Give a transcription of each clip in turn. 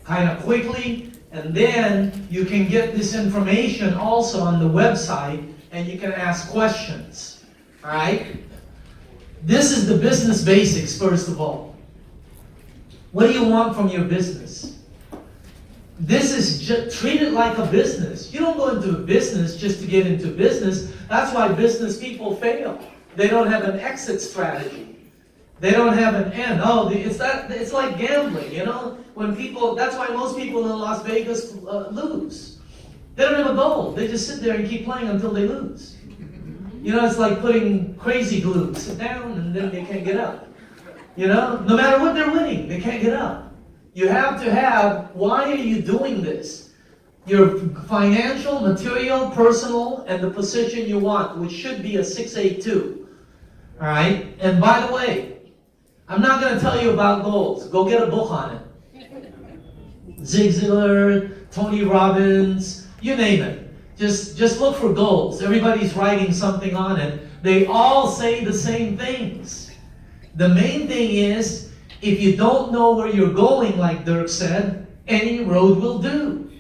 kind of quickly, and then you can get this information also on the website, and you can ask questions. All right? This is the business basics, first of all. What do you want from your business? This is just treat it like a business. You don't go into a business just to get into business. That's why business people fail. They don't have an exit strategy. They don't have an end. Oh, it's like gambling, you know? When people, that's why most people in Las Vegas lose. They don't have a goal. They just sit there and keep playing until they lose. You know, it's like putting crazy glue. Sit down and then they can't get up. You know, no matter what they're winning, they can't get up. You have to have, why are you doing this? Your financial, material, personal, and the position you want, which should be a 682. All right? And by the way, I'm not going to tell you about goals. Go get a book on it. Zig Ziglar, Tony Robbins, you name it. Just look for goals. Everybody's writing something on it. They all say the same things. The main thing is, if you don't know where you're going, like Dirk said, any road will do.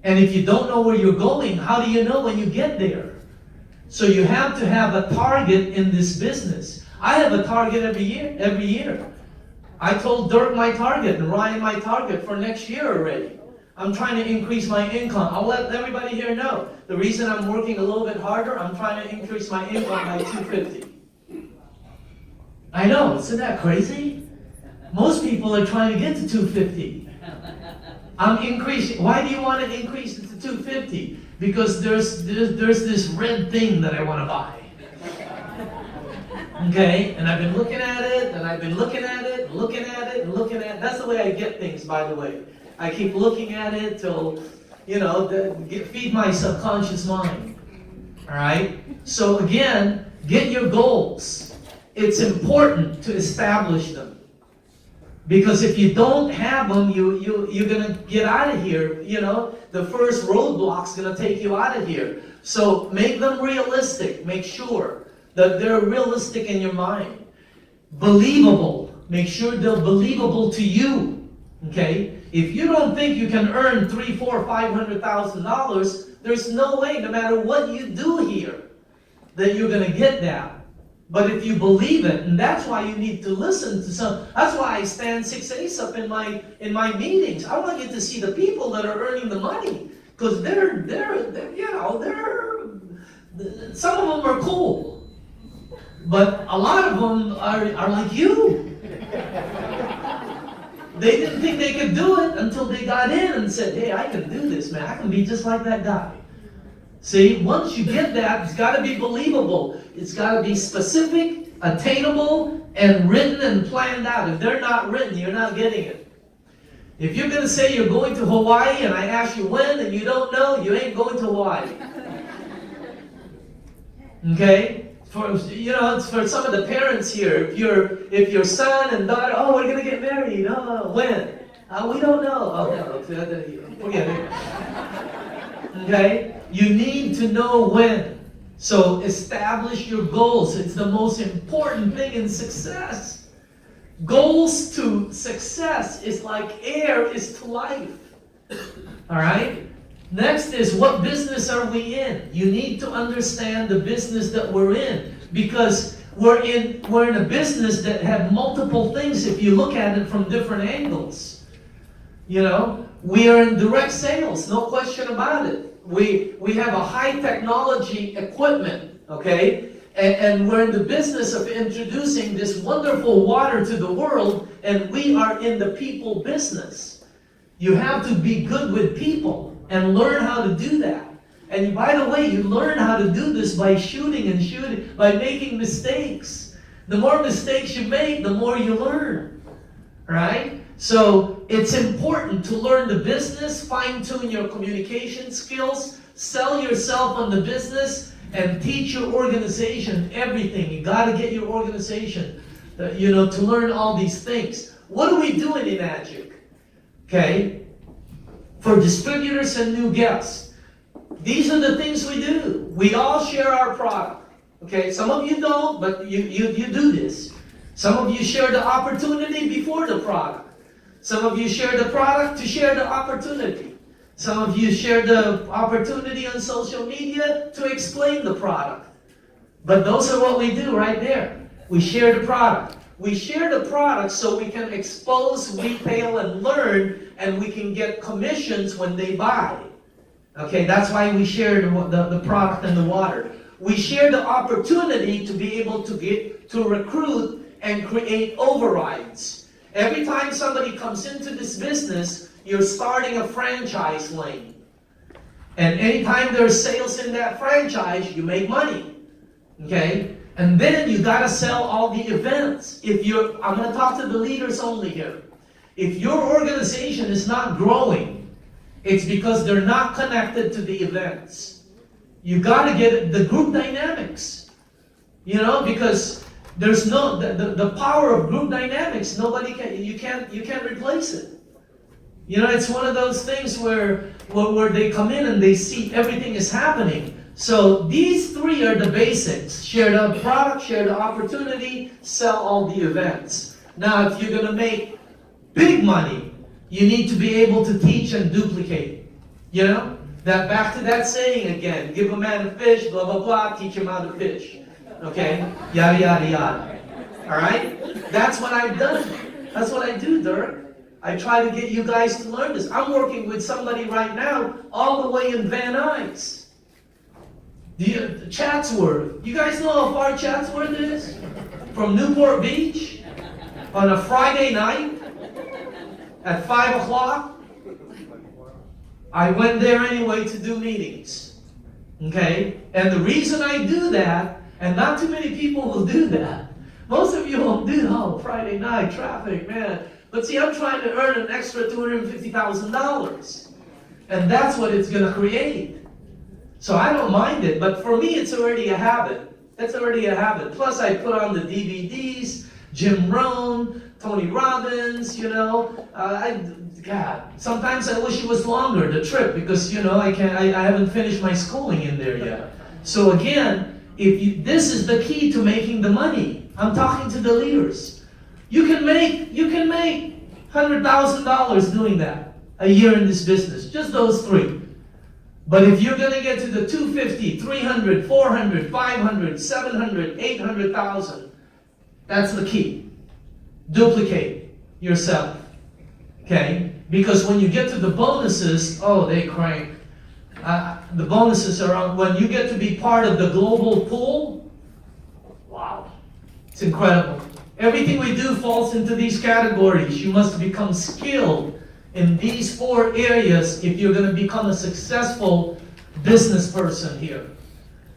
And if you don't know where you're going, how do you know when you get there? So you have to have a target in this business. I have a target every year. I told Dirk my target and Ryan my target for next year already. I'm trying to increase my income. I'll let everybody here know. The reason I'm working a little bit harder, I'm trying to increase my income by $250. I know, isn't that crazy? Most people are trying to get to $250. I'm increasing. Why do you want to increase it to $250? Because there's this red thing that I want to buy. Okay? And I've been looking at it, and I've been looking at it, and looking at it, and looking at it. That's the way I get things, by the way. I keep looking at it till, you know, feed my subconscious mind. All right? So again, get your goals. It's important to establish them. Because if you don't have them, you're going to get out of here. You know, the first roadblock's going to take you out of here. So make them realistic. Make sure that they're realistic in your mind. Believable. Make sure they're believable to you. Okay? If you don't think you can earn $300,000, $400,000, $500,000, there's no way, no matter what you do here, that you're going to get that. But if you believe it, and that's why you need to listen to some. That's why I stand 6 up in my meetings. I want you to see the people that are earning the money, because they're some of them are cool, but a lot of them are like you. They didn't think they could do it until they got in and said, "Hey, I can do this, man. I can be just like that guy." See, once you get that, it's got to be believable. It's got to be specific, attainable, and written and planned out. If they're not written, you're not getting it. If you're going to say you're going to Hawaii and I ask you when and you don't know, you ain't going to Hawaii. Okay? It's for some of the parents here. If your son and daughter, oh, we're going to get married. Oh, when? We don't know. Oh, no, forget it. Okay? You need to know when. So establish your goals. It's the most important thing in success. Goals to success is like air is to life. All right? Next is, what business are we in? You need to understand the business that we're in, because we're in a business that have multiple things if you look at it from different angles. You know, we are in direct sales, no question about it. We have a high technology equipment, okay? And we're in the business of introducing this wonderful water to the world, and we are in the people business. You have to be good with people and learn how to do that. And by the way, you learn how to do this by shooting, by making mistakes. The more mistakes you make, the more you learn, right? So it's important to learn the business, fine-tune your communication skills, sell yourself on the business, and teach your organization everything. You got to get your organization, to learn all these things. What are we doing in Agic? Okay? For distributors and new guests, these are the things we do. We all share our product. Okay? Some of you don't, but you do this. Some of you share the opportunity before the product. Some of you share the product to share the opportunity. Some of you share the opportunity on social media to explain the product. But those are what we do right there. We share the product. We share the product so we can expose, retail, and learn, and we can get commissions when they buy. Okay, that's why we share the product and the water. We share the opportunity to be able to recruit and create overrides. Every time somebody comes into this business, you're starting a franchise lane. And anytime there's sales in that franchise, you make money. Okay? And then you gotta sell all the events. I'm gonna talk to the leaders only here. If your organization is not growing, it's because they're not connected to the events. You gotta get the group dynamics. You know, because there's the power of group dynamics, you can't replace it. You know, it's one of those things where they come in and they see everything is happening. So these three are the basics. Share the product, share the opportunity, sell all the events. Now, if you're going to make big money, you need to be able to teach and duplicate. You know? Back to that saying again, give a man a fish, blah, blah, blah, teach him how to fish. Okay? Yada, yada, yada. All right? That's what I've done. That's what I do, Dirk. I try to get you guys to learn this. I'm working with somebody right now all the way in Van Nuys. Chatsworth. You guys know how far Chatsworth is? From Newport Beach? On a Friday night? At 5 o'clock? I went there anyway to do meetings. Okay? And the reason I do that, and not too many people will do that. Most of you won't do, Friday night, traffic, man. But see, I'm trying to earn an extra $250,000. And that's what it's going to create. So I don't mind it, but for me, it's already a habit. That's already a habit. Plus, I put on the DVDs, Jim Rohn, Tony Robbins, you know. God, sometimes I wish it was longer, the trip, because, you know, I haven't finished my schooling in there yet. So again, this is the key to making the money. I'm talking to the leaders. You can make $100,000 doing that a year in this business, just those three. But if you're going to get to the 250, 300, 400, 500, 700, 800,000, that's the key. Duplicate yourself. Okay? Because when you get to the bonuses, they crank. The bonuses are on, when you get to be part of the global pool, wow. It's incredible. Everything we do falls into these categories. You must become skilled in these 4 areas if you're going to become a successful business person here.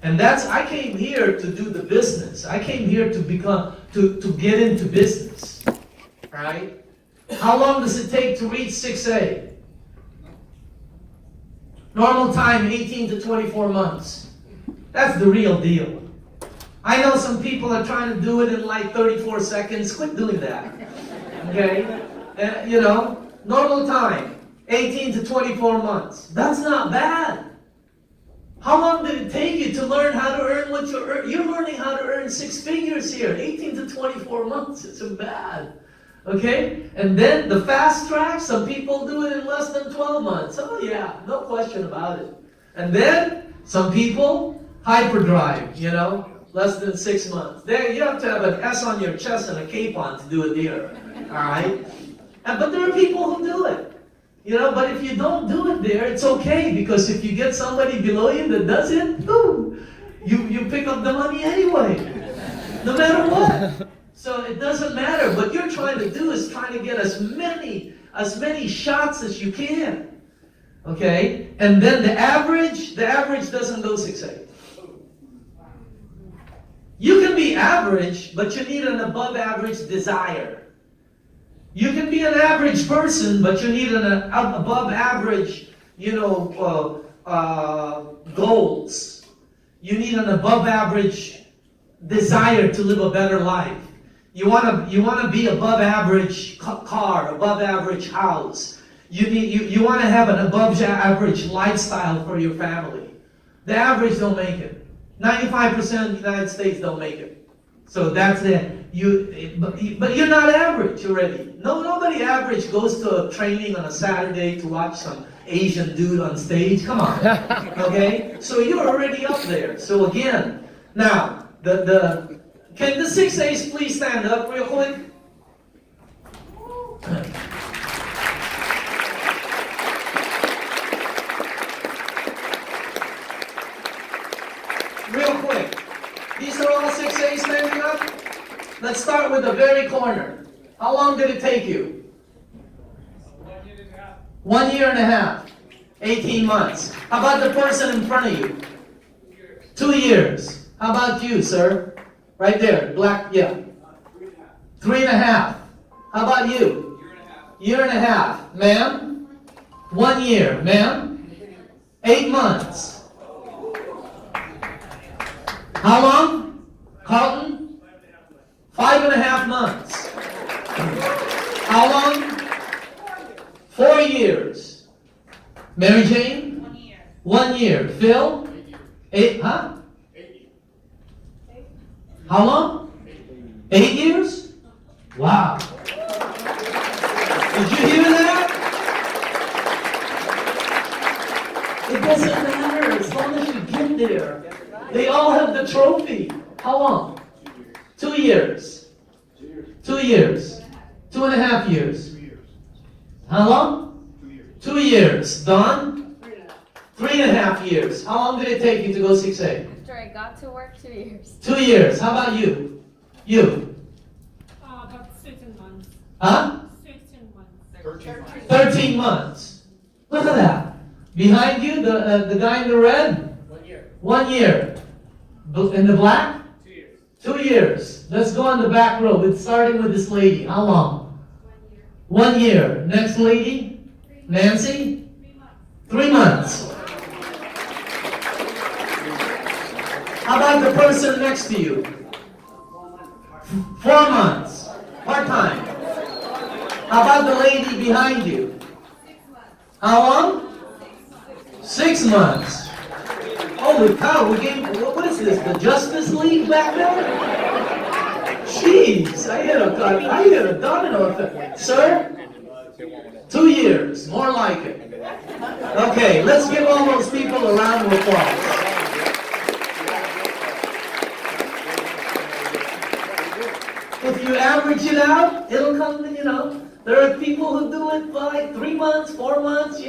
And I came here to do the business. I came here to get into business. Right? How long does it take to reach 6A? Normal time, 18 to 24 months. That's the real deal. I know some people are trying to do it in like 34 seconds. Quit doing that. Okay? You know, normal time, 18 to 24 months. That's not bad. How long did it take you to learn how to earn what you earn? You're learning how to earn 6 figures here. 18 to 24 months. It's bad. Okay? And then the fast track, some people do it in less than 12 months. Oh yeah, no question about it. And then some people, hyperdrive, you know, less than 6 months. There, you have to have an S on your chest and a cape on to do it there. All right? But there are people who do it. You know, but if you don't do it there, it's okay, because if you get somebody below you that does it, boom, you pick up the money anyway, no matter what. So it doesn't matter. What you're trying to do is trying to get as many shots as you can. Okay? And then the average doesn't go 6A. You can be average, but you need an above average desire. You can be an average person, but you need an above average, goals. You need an above average desire to live a better life. You want to be above average car, above average house. You want to have an above average lifestyle for your family. The average don't make it. 95% of the United States don't make it. So that's it. But you're not average already. Nobody average goes to a training on a Saturday to watch some Asian dude on stage. Come on, okay? So you're already up there. So again, now can the 6As please stand up real quick? Real quick. These are all 6As standing up? Let's start with the very corner. How long did it take you? 1 year and a half. 18 months. How about the person in front of you? 2 years. How about you, sir? Right there. Black, yeah. 3.5. How about you? Year and a half. Ma'am? 1 year. Ma'am? 8 months. How long? Carlton? 5.5 months. How long? 4 years. Mary Jane? 1 year. 1 year. Phil? 8, huh? How long? 8 years? Wow. Did you hear that? It doesn't matter as long as you get there. They all have the trophy. How long? 2 years. 2 years. 2.5 years. How long? 2 years. Don? 3.5 years. How long did it take you to go 6A? After I got to work, 2 years. 2 years. How about you? You? About 16 months. Huh? 16 months. 13 months. Look at that. Behind you, the guy in the red? 1 year. 1 year. In the black? 2 years. 2 years. Let's go on the back row. It's starting with this lady. How long? 1 year. Next lady? Nancy? 3 months. How about the person next to you? 4 months. Part-time. How about the lady behind you? How long? 6 months. Holy cow, what is this, the Justice League back there? Jeez, I hit a domino effect. Sir? 2 years, more like it. Okay, let's give all those people a round of applause. If you average it out, it'll come, there are people who do it for like 3 months, 4 months,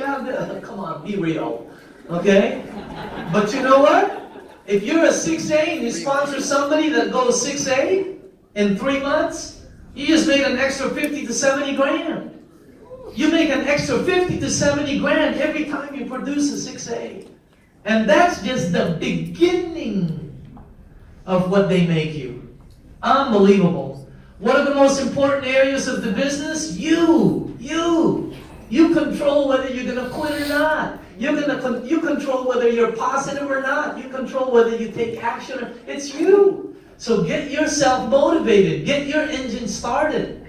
come on, be real, okay? But you know what? If you're a 6A and you sponsor somebody that goes 6A in 3 months, you just made an extra 50 to 70 grand. You make an extra 50 to 70 grand every time you produce a 6A. And that's just the beginning of what they make you. Unbelievable. What are the most important areas of the business? You control whether you're going to quit or not. You control whether you're positive or not. You control whether you take action. It's you. So get yourself motivated. Get your engine started.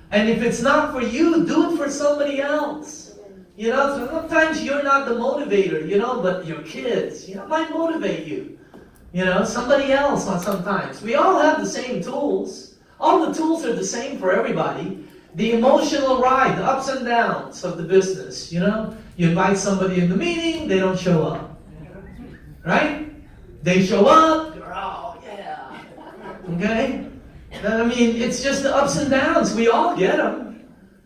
And if it's not for you, do it for somebody else. Sometimes you're not the motivator, but your kids, might motivate you. Somebody else sometimes. We all have the same tools. All the tools are the same for everybody. The emotional ride, the ups and downs of the business, You invite somebody in the meeting, they don't show up. Right? They show up, you're, oh, yeah. Okay? It's just the ups and downs. We all get them.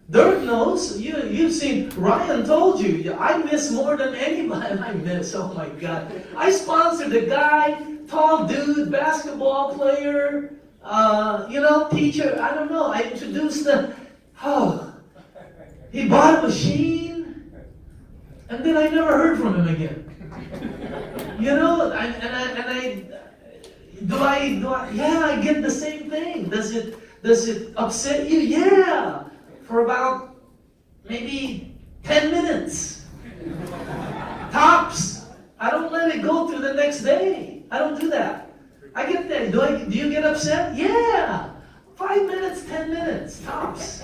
Dirk knows. You've seen, Ryan told you, I miss more than anybody. I miss, oh my God. I sponsored a guy, tall dude, basketball player, teacher, I don't know. I introduced he bought a machine, and then I never heard from him again. I get the same thing. Does it upset you? Yeah, for about maybe 10 minutes. Tops. I don't let it go through the next day. I don't do that. I get that. Do you get upset? Yeah. 5 minutes, 10 minutes, tops.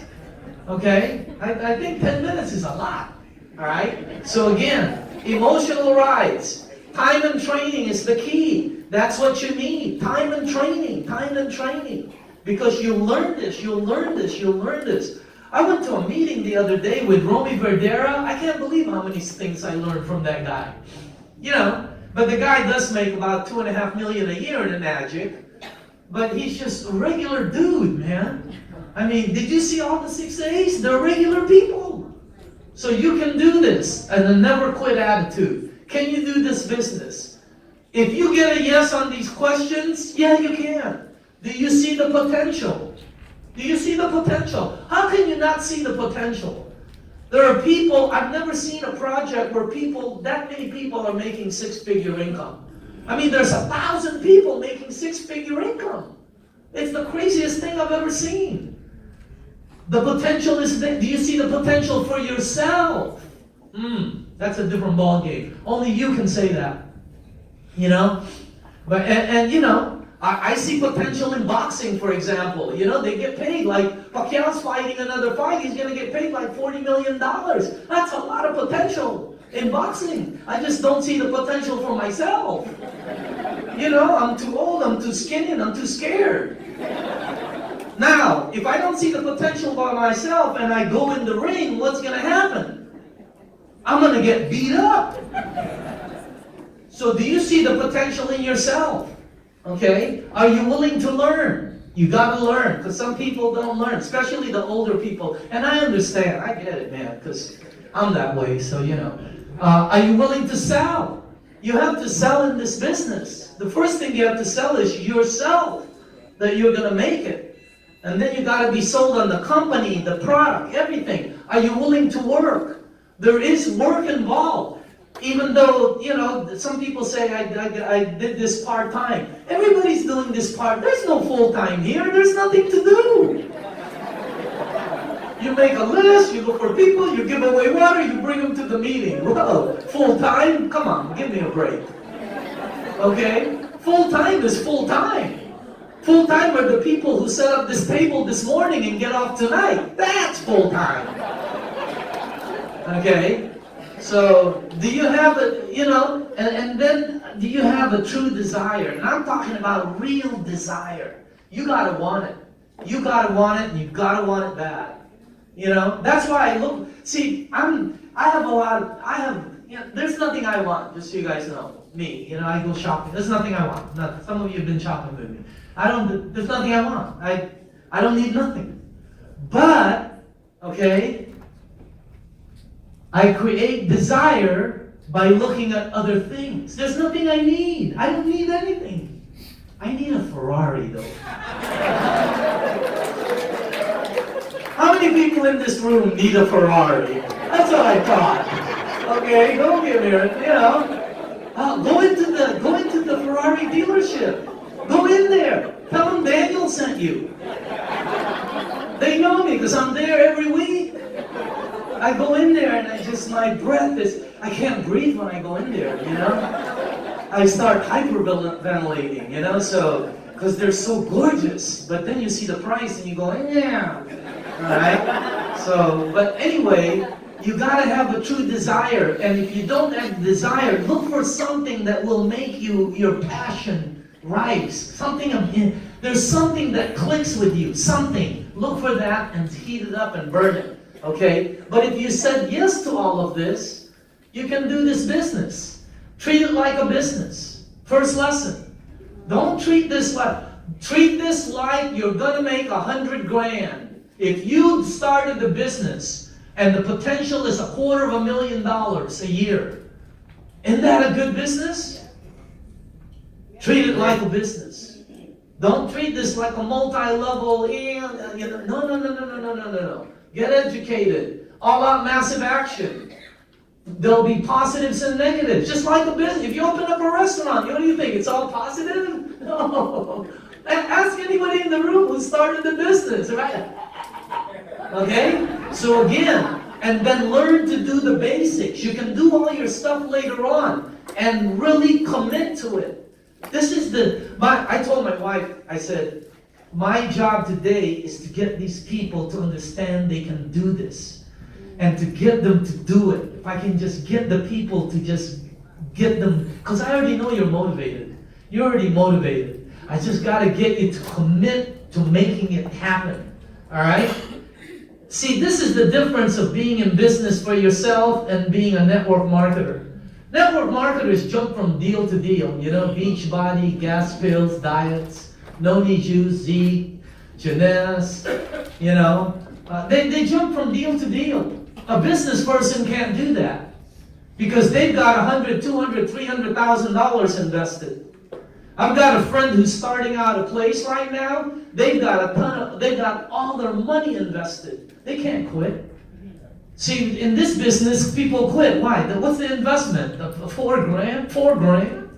Okay? I think 10 minutes is a lot. Alright? So again, emotional rides. Time and training is the key. That's what you need. Time and training. Time and training. Because you'll learn this. You'll learn this. You'll learn this. I went to a meeting the other day with Romy Verdera. I can't believe how many things I learned from that guy. You know, but the guy does make about $2.5 million a year in Magic. But he's just a regular dude, man. I mean, did you see all the 6 A's? They're regular people. So you can do this and a never quit attitude. Can you do this business? If you get a yes on these questions, yeah, you can. Do you see the potential? Do you see the potential? How can you not see the potential? There are people, I've never seen a project where that many people are making 6-figure income. I mean, there's 1,000 people making 6-figure income. It's the craziest thing I've ever seen. The potential is there. Do you see the potential for yourself? That's a different ballgame. Only you can say that. You know? But and you know, I see potential in boxing, for example. You know, they get paid. Like Pacquiao's fighting another fight, he's gonna get paid like $40 million. That's a lot of potential in boxing. I just don't see the potential for myself. You know, I'm too old, I'm too skinny, and I'm too scared. Now, if I don't see the potential by myself and I go in the ring, what's gonna happen? I'm gonna get beat up. So do you see the potential in yourself? Okay? Are you willing to learn? You gotta learn, because some people don't learn, especially the older people. And I understand, I get it, man, because I'm that way, so you know. Are you willing to sell? You have to sell in this business. The first thing you have to sell is yourself, that you're gonna make it. And then you gotta be sold on the company, the product, everything. Are you willing to work? There is work involved. Even though, you know, some people say I did this part-time. Everybody's doing this part. There's no full-time here. There's nothing to do. You make a list, you look for people, you give away water, you bring them to the meeting. Whoa, full-time? Come on, give me a break. Okay? Full-time is full-time. Full-time are the people who set up this table this morning and get off tonight. That's full-time. Okay? So, do you have a, you know, and then do you have a true desire? And I'm talking about real desire. You gotta want it. You gotta want it, and you gotta want it bad. You know, that's why I look, see, there's nothing I want, just so you guys know. Me, you know, I go shopping. There's nothing I want. Nothing. Some of you have been shopping with me. There's nothing I want. I don't need nothing. But, okay, I create desire by looking at other things. There's nothing I need. I don't need anything. I need a Ferrari, though. How many people in this room need a Ferrari? That's what I thought. Okay, don't get me, you know. Go into the Ferrari dealership. Go in there. Tell them Daniel sent you. They know me because I'm there every week. I go in there and my breath is, I can't breathe when I go in there, you know? I start hyperventilating, you know, so, because they're so gorgeous. But then you see the price and you go, yeah. Alright? So, but anyway, you gotta have a true desire. And if you don't have desire, look for something that will make your passion rise. There's something that clicks with you. Something. Look for that and heat it up and burn it. Okay? But if you said yes to all of this, you can do this business. Treat it like a business. First lesson. Don't treat this like you're gonna make 100 grand. If you started a business and the potential is $250,000 a year, isn't that a good business? Treat it like a business. Don't treat this like a multi-level, no. Get educated. All out massive action. There'll be positives and negatives. Just like a business. If you open up a restaurant, what do you think? It's all positive? No. Ask anybody in the room who started the business, right? Okay? So again, and then learn to do the basics. You can do all your stuff later on and really commit to it. This is I told my wife, I said, my job today is to get these people to understand they can do this and to get them to do it. If I can just get the people to just get them, because I already know you're motivated. You're already motivated. I just got to get you to commit to making it happen. All right? See, this is the difference of being in business for yourself and being a network marketer. Network marketers jump from deal to deal. You know, Beachbody, gas pills, diets, Noni Juice, Z, Jeunesse, you know. They jump from deal to deal. A business person can't do that because they've got $100,000, $200,000, $300,000 invested. I've got a friend who's starting out a place right now. They've got all their money invested. They can't quit. See, in this business, people quit. Why? What's the investment? $4,000? $4,000?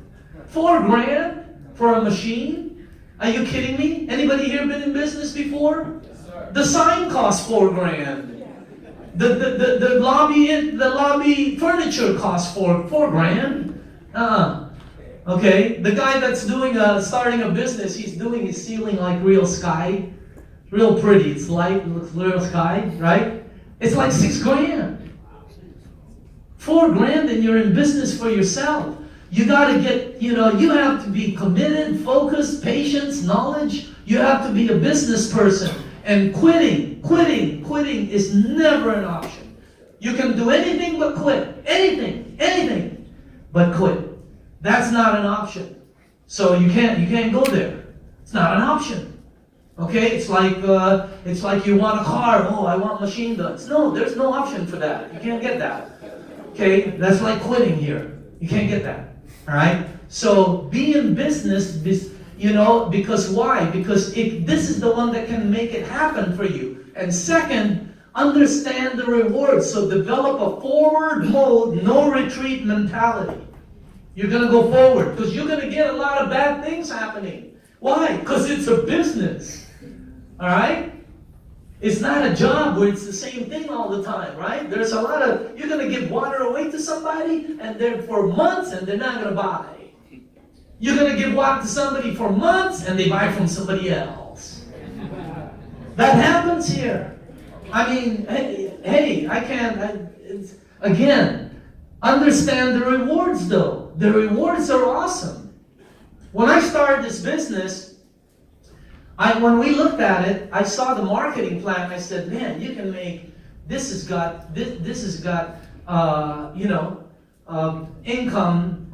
$4,000 for a machine? Are you kidding me? Anybody here been in business before? Yes, sir. The sign costs $4,000. The lobby furniture costs $4,000. Okay, the guy that's starting a business, he's doing his ceiling like real sky, real pretty. It's light, looks real sky, right? It's like $6,000. $4,000 and you're in business for yourself. You gotta get, you have to be committed, focused, patience, knowledge. You have to be a business person. And quitting is never an option. You can do anything but quit. Anything but quit. That's not an option. So you can't go there. It's not an option. Okay, it's like you want a car. Oh, I want machine guns. No, there's no option for that. You can't get that. Okay, that's like quitting here. You can't get that. All right. So be in business, because why? Because this is the one that can make it happen for you. And second, understand the rewards. So develop a forward mode, no retreat mentality. You're going to go forward because you're going to get a lot of bad things happening. Why? Because it's a business. All right? It's not a job where it's the same thing all the time, right? There's a lot of, you're going to give water away to somebody and they're for months and they're not going to buy. You're going to give water to somebody for months and they buy from somebody else. That happens here. I mean, hey, I can't, again, understand the rewards though. The rewards are awesome. When I started this business, when we looked at it, I saw the marketing plan. I said, man, you can make, this has got income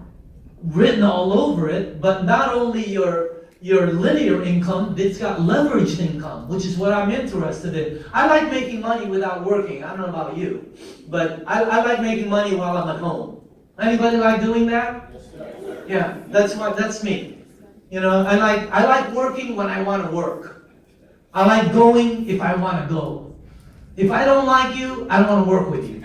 written all over it, but not only your linear income, it's got leveraged income, which is what I'm interested in. I like making money without working. I don't know about you, but I like making money while I'm at home. Anybody like doing that? Yeah, that's me. I like working when I want to work. I like going if I want to go. If I don't like you, I don't want to work with you.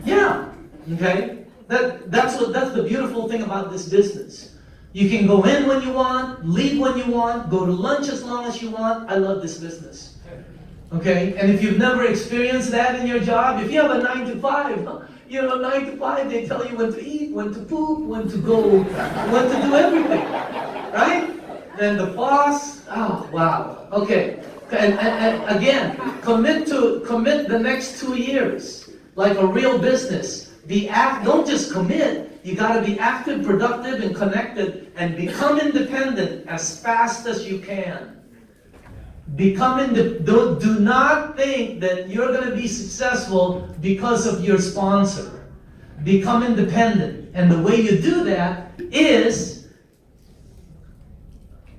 Yeah. Okay? That's the beautiful thing about this business. You can go in when you want, leave when you want, go to lunch as long as you want. I love this business. Okay? And if you've never experienced that in your job, if you have a 9 to 5, 9 to 5, they tell you when to eat, when to poop, when to go, when to do everything. Right? Then the boss, oh, wow. Okay. And again, commit the next 2 years like a real business. Don't just commit. You got to be active, productive, and connected, and become independent as fast as you can. Do not think that you're going to be successful because of your sponsor. Become independent. And the way you do that is,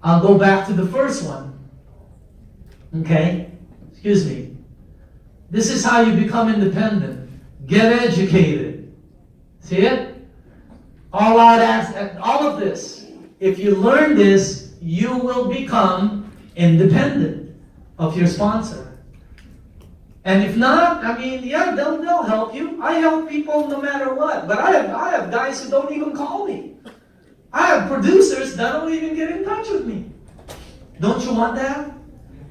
I'll go back to the first one. Okay? Excuse me. This is how you become independent. Get educated. See it? All of this. If you learn this, you will become independent of your sponsor. And if not, they'll help you. I help people no matter what. But I have guys who don't even call me. I have producers that don't even get in touch with me. Don't you want that?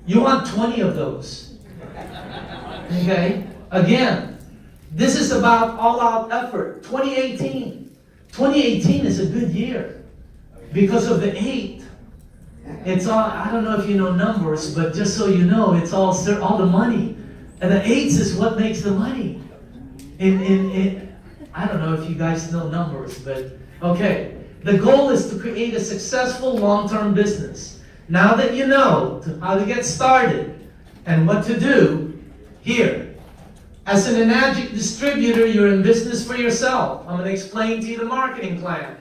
You want 20 of those. Okay? Again, this is about all-out effort. 2018 is a good year because of the 8. It's all, I don't know if you know numbers, but just so you know, it's all the money. And the 8s is what makes the money. I don't know if you guys know numbers, but okay. The goal is to create a successful long-term business. Now that you know how to get started, and what to do here. As an Enagic distributor, you're in business for yourself. I'm going to explain to you the marketing plan.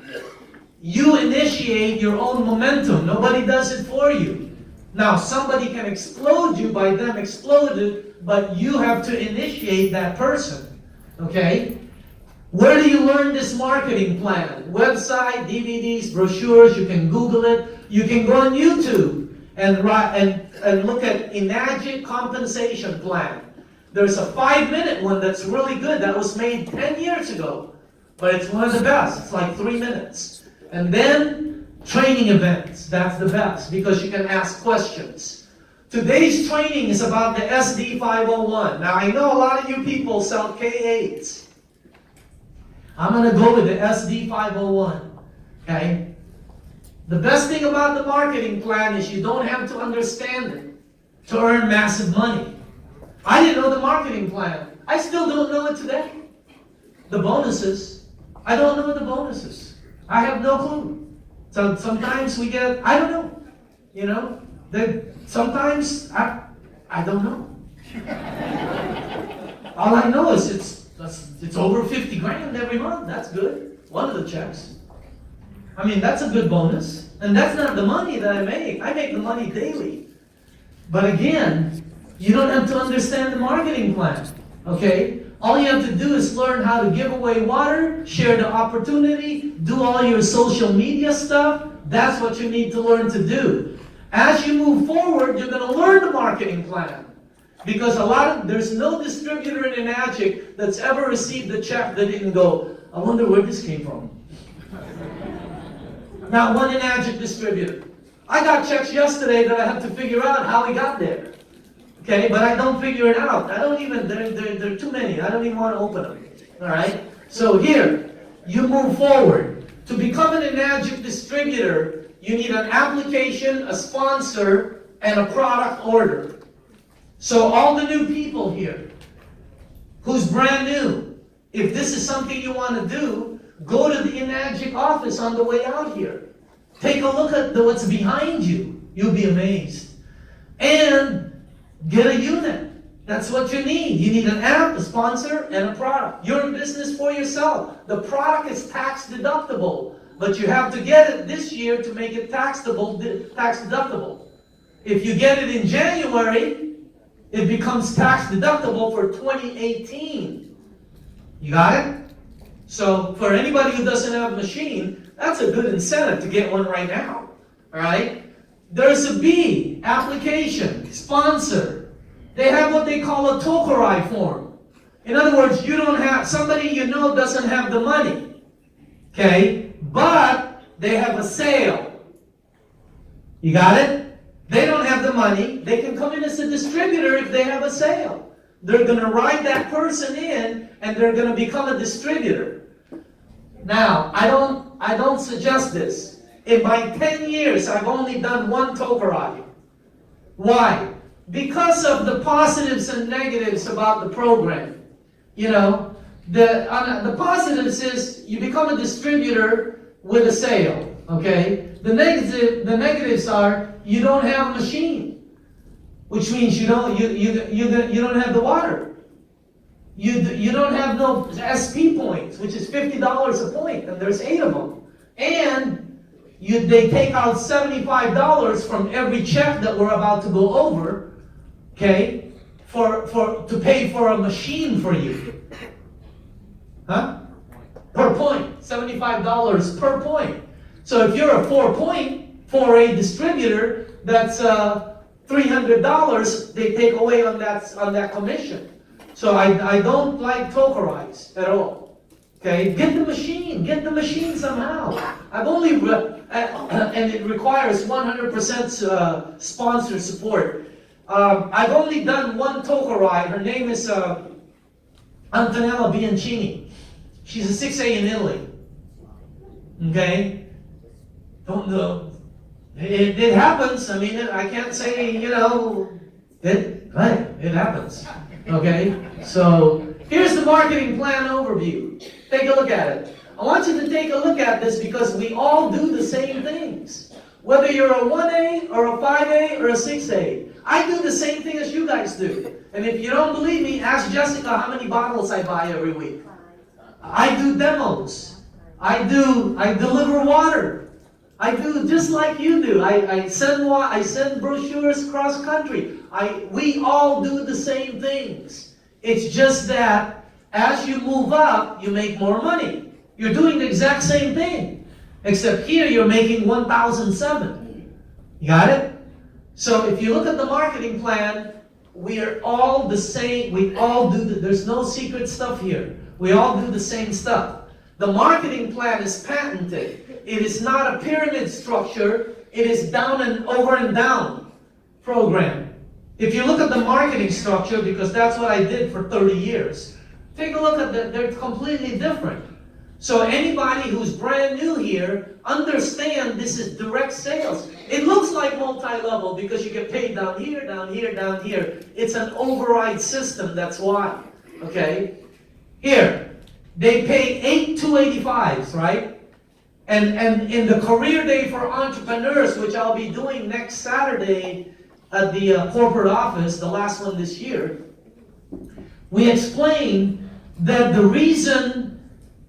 You initiate your own momentum. Nobody does it for you. Now, somebody can explode you by them exploded, but you have to initiate that person. Okay? Where do you learn this marketing plan? Website, DVDs, brochures, you can Google it. You can go on YouTube and look at Enagic compensation plan. There's a 5-minute one that's really good that was made 10 years ago. But it's one of the best. It's like 3 minutes. And then training events. That's the best because you can ask questions. Today's training is about the SD501. Now I know a lot of you people sell K8s. I'm going to go with the SD501. Okay? The best thing about the marketing plan is you don't have to understand it to earn massive money. I didn't know the marketing plan. I still don't know it today. The bonuses. I don't know the bonuses. I have no clue. So sometimes we get, I don't know. You know, sometimes I don't know. All I know is it's over 50 grand every month. That's good. One of the checks. I mean, that's a good bonus. And that's not the money that I make. I make the money daily. But again, you don't have to understand the marketing plan, okay? All you have to do is learn how to give away water, share the opportunity, do all your social media stuff. That's what you need to learn to do. As you move forward, you're going to learn the marketing plan. Because there's no distributor in Enagic that's ever received a check that didn't go, I wonder where this came from. Not one Enagic distributor. I got checks yesterday that I have to figure out how we got there. Okay, but I don't figure it out. I don't even, there are too many. I don't even want to open them. All right? So here, you move forward. To become an Enagic distributor, you need an application, a sponsor, and a product order. So all the new people here, who's brand new, if this is something you want to do, go to the Enagic office on the way out here. Take a look at what's behind you. You'll be amazed. And get a unit. That's what you need. You need an app, a sponsor, and a product. You're in business for yourself. The product is tax deductible, but you have to get it this year to make it tax deductible. If you get it in January, it becomes tax deductible for 2018. You got it? So for anybody who doesn't have a machine, that's a good incentive to get one right now. All right? There's a B, application, sponsor. They have what they call a Tokurai form. In other words, you don't have, somebody you know doesn't have the money. Okay? But they have a sale. You got it? They don't have the money. They can come in as a distributor if they have a sale. They're going to write that person in and they're going to become a distributor. Now, I don't suggest this. In my 10 years, I've only done one Tokurai. Why? Because of the positives and negatives about the program. You know, the positives is you become a distributor with a sale. Okay? The negatives are you don't have a machine, which means you don't have the water. You don't have no SP points, which is $50 a point, and there's 8 of them. And they take out $75 from every check that we're about to go over, okay, to pay for a machine for you. Huh? Per point. $75 per point. So if you're a 4A distributor, that's $300 they take away on that commission. So I don't like Tokurais at all. Okay, get the machine somehow. I've only, and it requires 100% sponsor support. I've only done one Tokurai. Her name is Antonella Bianchini. She's a 6A in Italy. Okay, don't know. It happens. I mean, I can't say, you know, it happens. Okay, so here's the marketing plan overview. Take a look at it. I want you to take a look at this because we all do the same things. Whether you're a 1A or a 5A or a 6A, I do the same thing as you guys do. And if you don't believe me, ask Jessica how many bottles I buy every week. I do demos. I deliver water. I do just like you do. I send brochures cross country. We all do the same things. It's just that as you move up, you make more money. You're doing the exact same thing. Except here you're making 1,007. You got it? So if you look at the marketing plan, we are all the same. We all do there's no secret stuff here. We all do the same stuff. The marketing plan is patented. It is not a pyramid structure. It is down and over and down program. If you look at the marketing structure, because that's what I did for 30 years, take a look at that. They're completely different. So anybody who's brand new here, understand this is direct sales. It looks like multi-level because you get paid down here, down here, down here. It's an override system, that's why. Okay? Here, they pay 8 285s, right? And in the career day for entrepreneurs, which I'll be doing next Saturday at the corporate office, the last one this year, we explain that the reason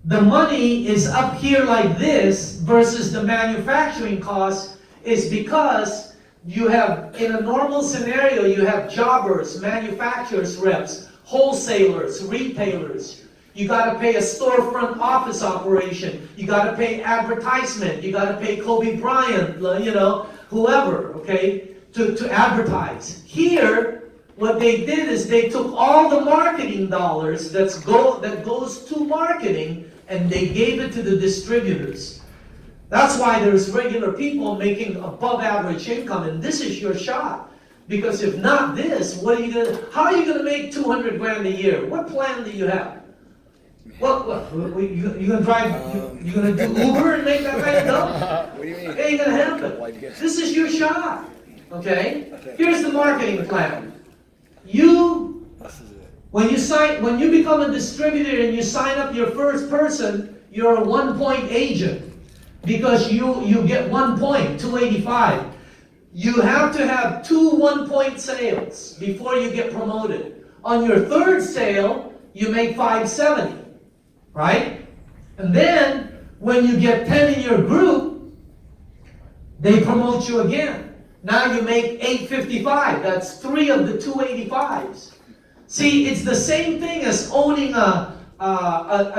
the money is up here like this versus the manufacturing cost is because you have, in a normal scenario, you have jobbers, manufacturers reps, wholesalers, retailers. You got to pay a storefront office operation. You got to pay advertisement. You got to pay Kobe Bryant, whoever, okay, to advertise. Here, what they did is they took all the marketing dollars that goes to marketing and they gave it to the distributors. That's why there's regular people making above average income, and this is your shot. Because if not this, how are you gonna make 200 grand a year? What plan do you have? You gonna drive? You gonna do Uber and make that kind of dough? What do you mean? It ain't gonna happen. This is your shot. Okay? Here's the marketing plan. When you become a distributor and you sign up your first person, you're a 1-point agent because you get 1 point, 285. You have to have 2 1-point sales before you get promoted. On your third sale, you make 570, right? And then when you get 10 in your group, they promote you again. Now you make 855. That's 3 of the 285s. See, it's the same thing as owning a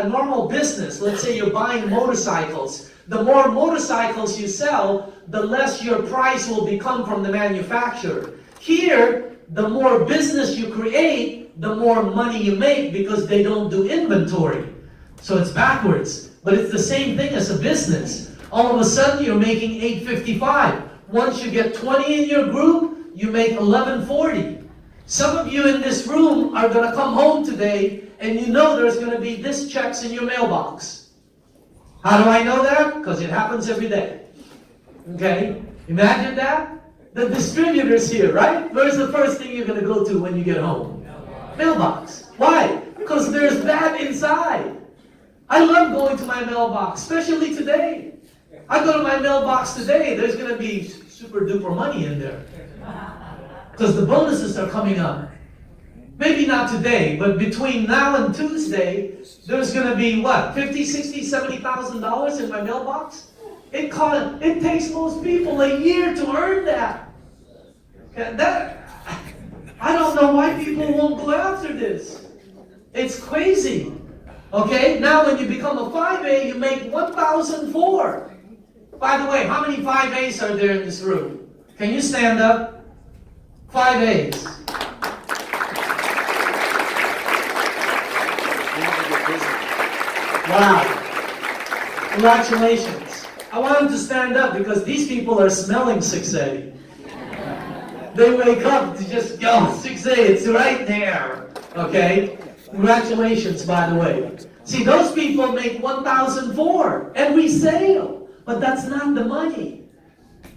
normal business. Let's say you're buying motorcycles. The more motorcycles you sell, the less your price will become from the manufacturer. Here, the more business you create, the more money you make because they don't do inventory. So it's backwards. But it's the same thing as a business. All of a sudden, you're making 855. Once you get 20 in your group, you make 1140. Some of you in this room are going to come home today and you know there's going to be this checks in your mailbox. How do I know that? Because it happens every day. Okay? Imagine that. The distributor's here, right? Where's the first thing you're going to go to when you get home? Mailbox. Why? Because there's that inside. I love going to my mailbox, especially today. I go to my mailbox today, there's going to be super duper money in there. Because the bonuses are coming up. Maybe not today, but between now and Tuesday, there's going to be what, $50, $60, $70,000 in my mailbox? It takes most people a year to earn that. I don't know why people won't go after this. It's crazy. Okay, now when you become a 5A, you make 1,004. By the way, how many 5As are there in this room? Can you stand up? 5As. Wow. Congratulations. I want them to stand up because these people are smelling 6A. They wake up to just go, 6A, it's right there. Okay? Congratulations, by the way. See, those people make 1,004 every sale, but that's not the money.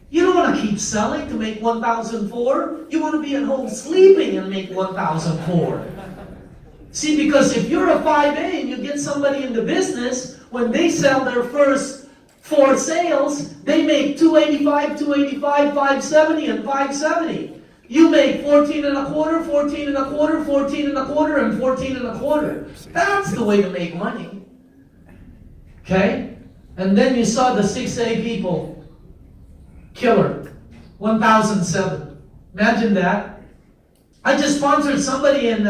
You don't want to keep selling to make 1,004. You want to be at home sleeping and make 1,004. See, because if you're a 5A and you get somebody in the business, when they sell their first 4 sales, they make 285, 285, 570, and 570. You make 14 and a quarter, 14 and a quarter, 14 and a quarter, and 14 and a quarter. That's the way to make money. Okay? And then you saw the 6A people. Killer. 1,007. Imagine that. I just sponsored somebody in,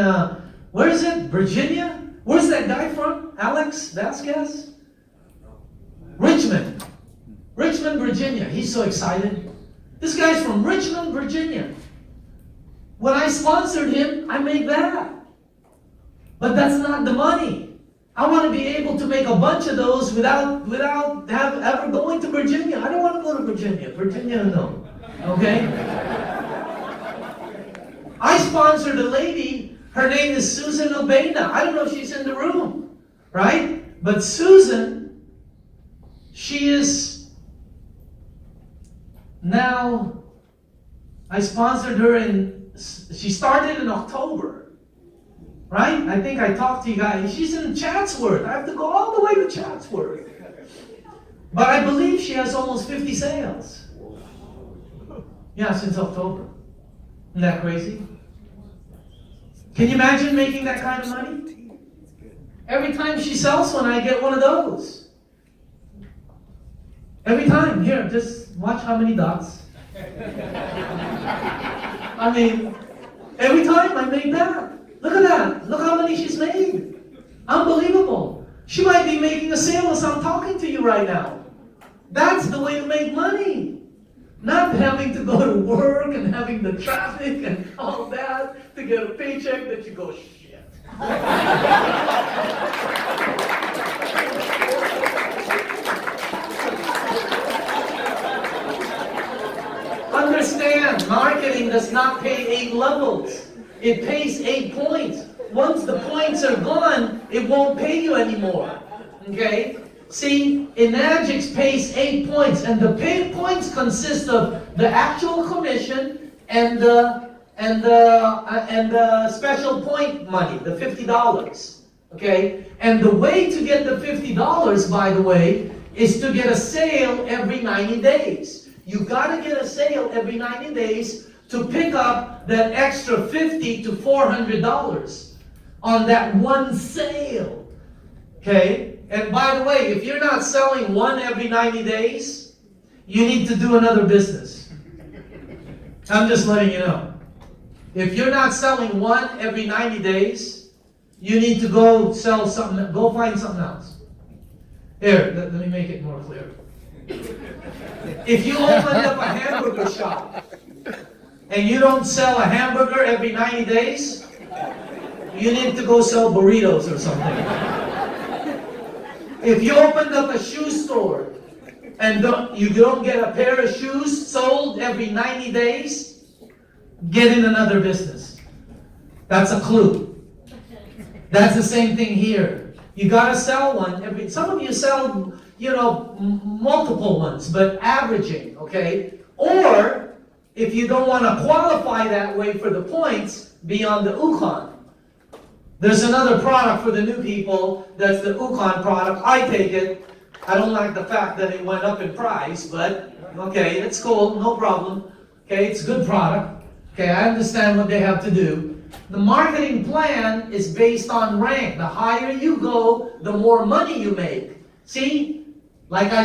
where is it? Virginia? Where's that guy from? Alex Vasquez? Richmond. Richmond, Virginia. He's so excited. This guy's from Richmond, Virginia. When I sponsored him, I made that. But that's not the money. I want to be able to make a bunch of those without ever going to Virginia. I don't want to go to Virginia. Virginia, no. Okay? I sponsored a lady. Her name is Susan Obena. I don't know if she's in the room. Right? But Susan, she is now, I sponsored her she started in October. Right? I think I talked to you guys. She's in Chatsworth. I have to go all the way to Chatsworth. But I believe she has almost 50 sales. Yeah, since October. Isn't that crazy? Can you imagine making that kind of money? Every time she sells one, I get one of those. Every time. Here, just watch how many dots. I mean, every time I make that. Look at that. Look how many she's made. Unbelievable. She might be making a sale as I'm talking to you right now. That's the way to make money. Not having to go to work and having the traffic and all that to get a paycheck that you go, shit. Understand, marketing does not pay 8 levels. It pays 8 points. Once the points are gone, it won't pay you anymore. Okay? See, Enagix pays 8 points, and the paid points consist of the actual commission and the special point money, the $50. Okay? And the way to get the $50, by the way, is to get a sale every 90 days. You gotta get a sale every 90 days to pick up that extra $50 to $400 on that one sale. Okay? And by the way, if you're not selling one every 90 days, you need to do another business. I'm just letting you know. If you're not selling one every 90 days, you need to go sell something, go find something else. Here, let me make it more clear. If you opened up a hamburger shop and you don't sell a hamburger every 90 days, you need to go sell burritos or something. If you opened up a shoe store and you don't get a pair of shoes sold every 90 days, get in another business. That's a clue. That's the same thing here. You gotta sell one every, some of you sell, multiple ones, but averaging, okay? Or, if you don't want to qualify that way for the points, be on the Ukon. There's another product for the new people, that's the Ukon product. I take it. I don't like the fact that it went up in price, but okay, it's cool, no problem. Okay, it's a good product. Okay, I understand what they have to do. The marketing plan is based on rank. The higher you go, the more money you make. See? Like I